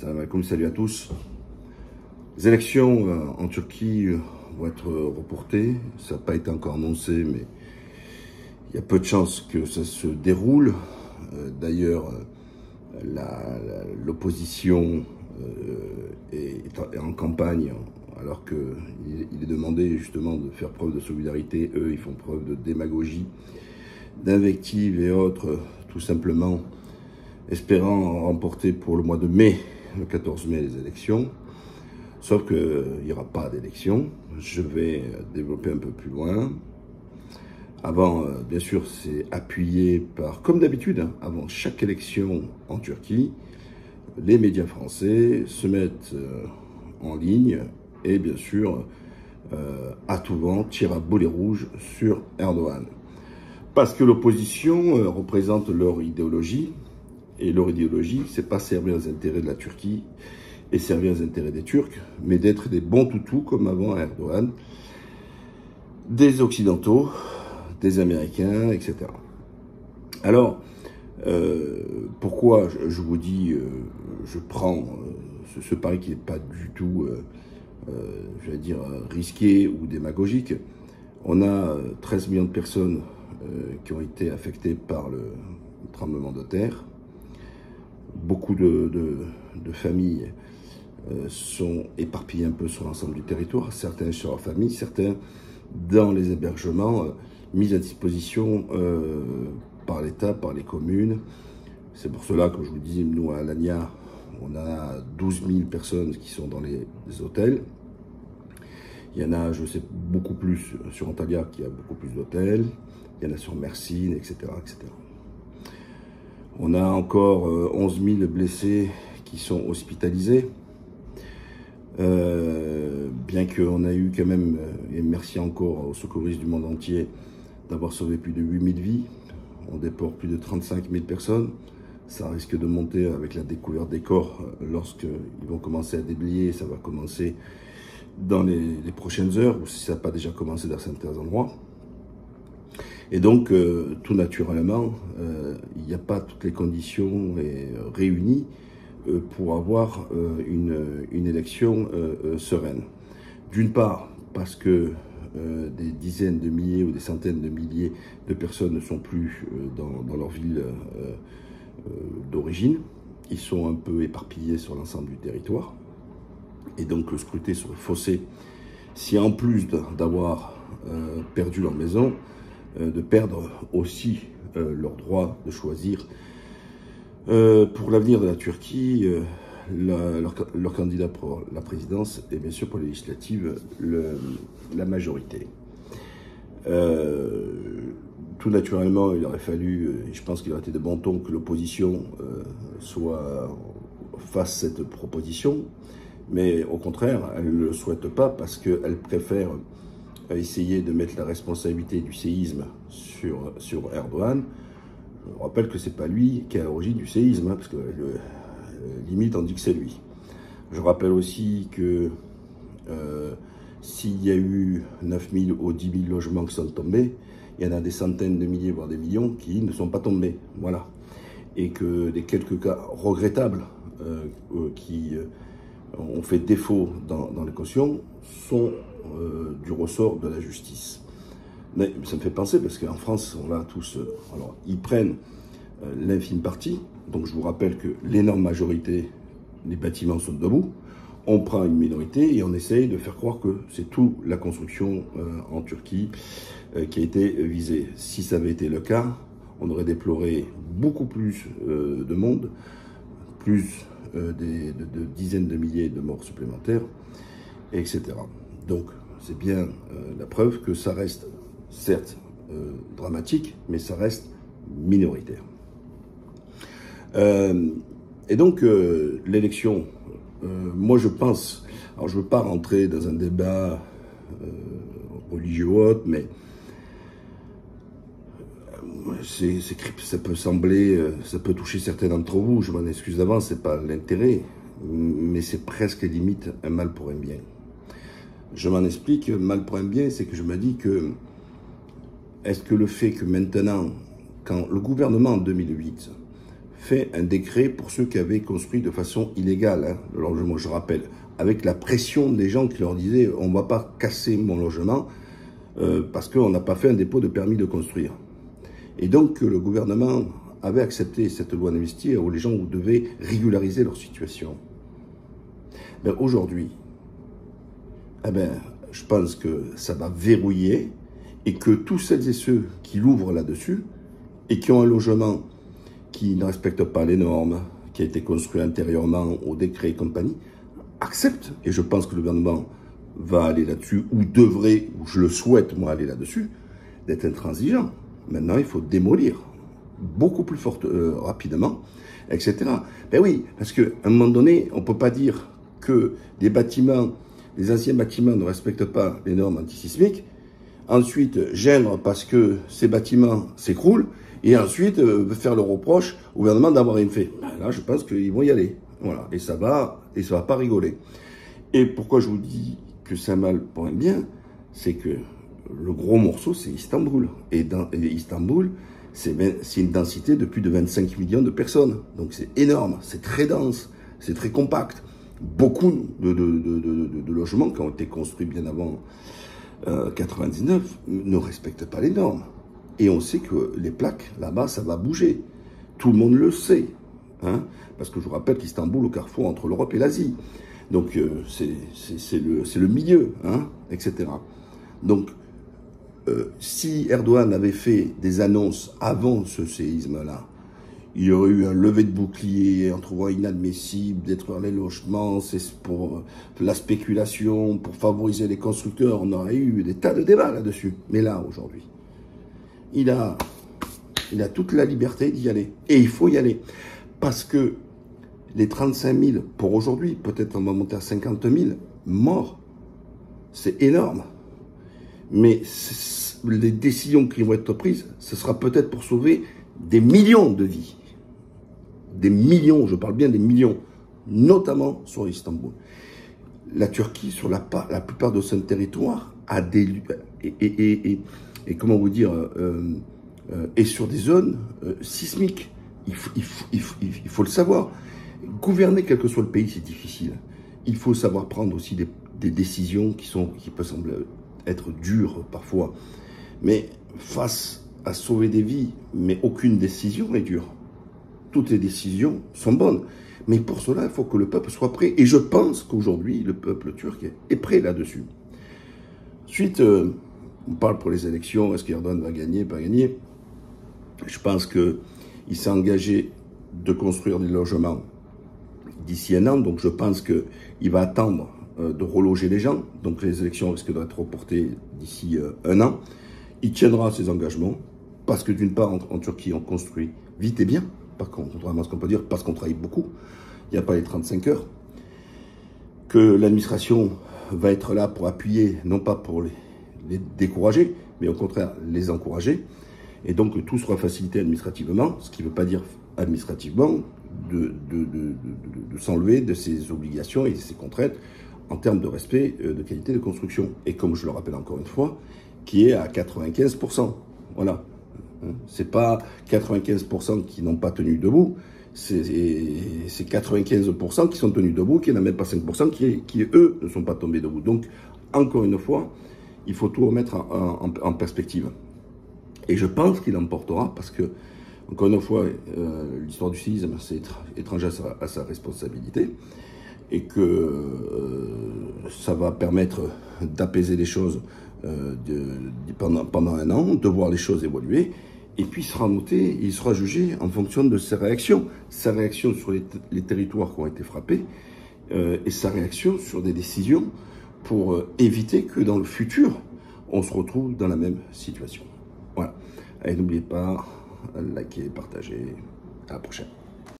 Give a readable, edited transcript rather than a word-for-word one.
Salam alaikum, salut à tous. Les élections en Turquie vont être reportées. Ça n'a pas été encore annoncé, mais il y a peu de chances que ça se déroule. D'ailleurs, l'opposition est en campagne, alors qu'il est demandé justement de faire preuve de solidarité. Eux, ils font preuve de démagogie, d'invective et autres, tout simplement espérant remporter pour le mois de mai, le 14 mai, les élections. Sauf qu'il n'y aura pas d'élections. Je vais développer un peu plus loin. Avant, bien sûr, c'est appuyé par, comme d'habitude, avant chaque élection en Turquie, les médias français se mettent en ligne et bien sûr, à tout vent, tirent à boulet rouge sur Erdogan. Parce que l'opposition représente leur idéologie, et leur idéologie, c'est pas servir les intérêts de la Turquie et servir les intérêts des Turcs, mais d'être des bons toutous comme avant Erdogan, des Occidentaux, des Américains, etc. Alors, pourquoi je vous dis, je prends ce pari qui n'est pas du tout, je vais dire, risqué ou démagogique. On a 13 millions de personnes qui ont été affectées par le tremblement de terre. Beaucoup de familles sont éparpillées un peu sur l'ensemble du territoire, certains chez leur famille, certains dans les hébergements mis à disposition par l'État, par les communes. C'est pour cela que je vous dis, nous à Alanya, on a 12 000 personnes qui sont dans les hôtels. Il y en a, je sais, beaucoup plus sur Antalya qui a beaucoup plus d'hôtels. Il y en a sur Mersin, etc., etc. On a encore 11 000 blessés qui sont hospitalisés. Bien qu'on a eu quand même, et merci encore aux secouristes du monde entier, d'avoir sauvé plus de 8 000 vies. On déplore plus de 35 000 personnes. Ça risque de monter avec la découverte des corps lorsqu'ils vont commencer à déblayer. Ça va commencer dans les prochaines heures, ou si ça n'a pas déjà commencé dans certains endroits. Et donc, tout naturellement, il n'y a pas toutes les conditions réunies pour avoir une élection sereine. D'une part, parce que des dizaines de milliers ou des centaines de milliers de personnes ne sont plus dans leur ville d'origine. Ils sont un peu éparpillés sur l'ensemble du territoire. Et donc, le scrutin serait faussé si, en plus d'avoir perdu leur maison, de perdre aussi leur droit de choisir pour l'avenir de la Turquie leur candidat pour la présidence et bien sûr pour les législatives la majorité. Tout naturellement, il aurait fallu, et je pense qu'il aurait été de bon ton que l'opposition fasse cette proposition, mais au contraire, elle ne le souhaite pas parce qu'elle préfère essayer de mettre la responsabilité du séisme sur Erdogan. On rappelle que c'est pas lui qui est à l'origine du séisme, parce que limite on dit que c'est lui. Je rappelle aussi que s'il y a eu 9 000 ou 10 000 logements qui sont tombés, il y en a des centaines de milliers, voire des millions qui ne sont pas tombés. Voilà. Et que des quelques cas regrettables qui ont fait défaut dans les cautions sont du ressort de la justice. Mais ça me fait penser, parce qu'en France, on l'a tous... alors, ils prennent l'infime partie, donc je vous rappelle que l'énorme majorité des bâtiments sont debout, on prend une minorité et on essaye de faire croire que c'est tout la construction en Turquie qui a été visée. Si ça avait été le cas, on aurait déploré beaucoup plus de monde, plus de dizaines de milliers de morts supplémentaires, etc. Donc, c'est bien la preuve que ça reste, certes, dramatique, mais ça reste minoritaire. Et donc, l'élection, moi je pense, alors je ne veux pas rentrer dans un débat religieux ou autre, mais ça peut sembler, ça peut toucher certains d'entre vous, je m'en excuse d'avance, c'est pas l'intérêt, mais c'est presque limite un mal pour un bien. Je m'en explique, mal pour un bien, c'est que je me dis que, est-ce que le fait que maintenant, quand le gouvernement en 2008 fait un décret pour ceux qui avaient construit de façon illégale, hein, le logement, je rappelle, avec la pression des gens qui leur disaient « on ne va pas casser mon logement parce qu'on n'a pas fait un dépôt de permis de construire ». Et donc le gouvernement avait accepté cette loi d'amnistie où les gens devaient régulariser leur situation. Ben, aujourd'hui, je pense que ça va verrouiller et que tous celles et ceux qui l'ouvrent là-dessus et qui ont un logement qui ne respecte pas les normes, qui a été construit antérieurement au décret et compagnie, acceptent. Et je pense que le gouvernement va aller là-dessus, ou devrait, ou je le souhaite, moi, aller là-dessus, d'être intransigeant. Maintenant, il faut démolir beaucoup plus rapidement, etc. Ben oui, parce qu'à un moment donné, on ne peut pas dire que des bâtiments, les anciens bâtiments ne respectent pas les normes antisismiques, ensuite gênent parce que ces bâtiments s'écroulent, et ensuite faire le reproche au gouvernement d'avoir rien fait. Ben là, je pense qu'ils vont y aller. Voilà, et ça va pas rigoler. Et pourquoi je vous dis que c'est un mal pour un bien, c'est que le gros morceau, c'est Istanbul. Et Istanbul, c'est une densité de plus de 25 millions de personnes. Donc c'est énorme, c'est très dense, c'est très compact. Beaucoup de logements qui ont été construits bien avant 99 ne respectent pas les normes. Et on sait que les plaques, là-bas, ça va bouger. Tout le monde le sait. Hein, parce que je vous rappelle qu'Istanbul, au carrefour entre l'Europe et l'Asie. Donc, c'est le milieu, hein, etc. Donc, si Erdogan avait fait des annonces avant ce séisme-là, il y aurait eu un lever de bouclier en trouvant inadmissible, détruire les logements, c'est pour la spéculation, pour favoriser les constructeurs. On aurait eu des tas de débats là-dessus. Mais là, aujourd'hui, il a toute la liberté d'y aller. Et il faut y aller. Parce que les 35 000 pour aujourd'hui, peut-être on va monter à 50 000 morts, c'est énorme. Mais les décisions qui vont être prises, ce sera peut-être pour sauver des millions de vies. Des millions, je parle bien des millions, notamment sur Istanbul. La Turquie, sur la plupart de son territoire, a des... Et comment vous dire, est sur des zones sismiques. Il faut le savoir. Gouverner quel que soit le pays, c'est difficile. Il faut savoir prendre aussi des décisions qui peuvent sembler être dures parfois. Mais face à sauver des vies, mais aucune décision n'est dure. Toutes les décisions sont bonnes. Mais pour cela, il faut que le peuple soit prêt. Et je pense qu'aujourd'hui, le peuple turc est prêt là-dessus. Ensuite, on parle pour les élections, est-ce qu'Erdogan va gagner, pas gagner? Je pense qu'il s'est engagé de construire des logements d'ici un an, donc je pense qu'il va attendre de reloger les gens, donc les élections risquent d'être reportées d'ici un an. Il tiendra ses engagements, parce que d'une part, en Turquie, on construit vite et bien, contrairement à ce qu'on peut dire, parce qu'on travaille beaucoup, il n'y a pas les 35 heures, que l'administration va être là pour appuyer, non pas pour les décourager, mais au contraire les encourager, et donc tout sera facilité administrativement, ce qui ne veut pas dire administrativement de s'enlever de ses obligations et de ses contraintes en termes de respect de qualité de construction. Et comme je le rappelle encore une fois, qui est à 95%. Voilà. C'est pas 95% qui n'ont pas tenu debout, c'est 95% qui sont tenus debout, qui n'en même pas 5% qui, eux, ne sont pas tombés debout. Donc, encore une fois, il faut tout remettre en perspective. Et je pense qu'il emportera parce que, encore une fois, l'histoire du séisme, c'est étranger à sa responsabilité et que ça va permettre d'apaiser les choses pendant un an, de voir les choses évoluer. Et puis, il sera noté, il sera jugé en fonction de ses réactions. Sa réaction sur les territoires qui ont été frappés et sa réaction sur des décisions pour éviter que dans le futur, on se retrouve dans la même situation. Voilà. Allez, n'oubliez pas, likez, partagez. À la prochaine.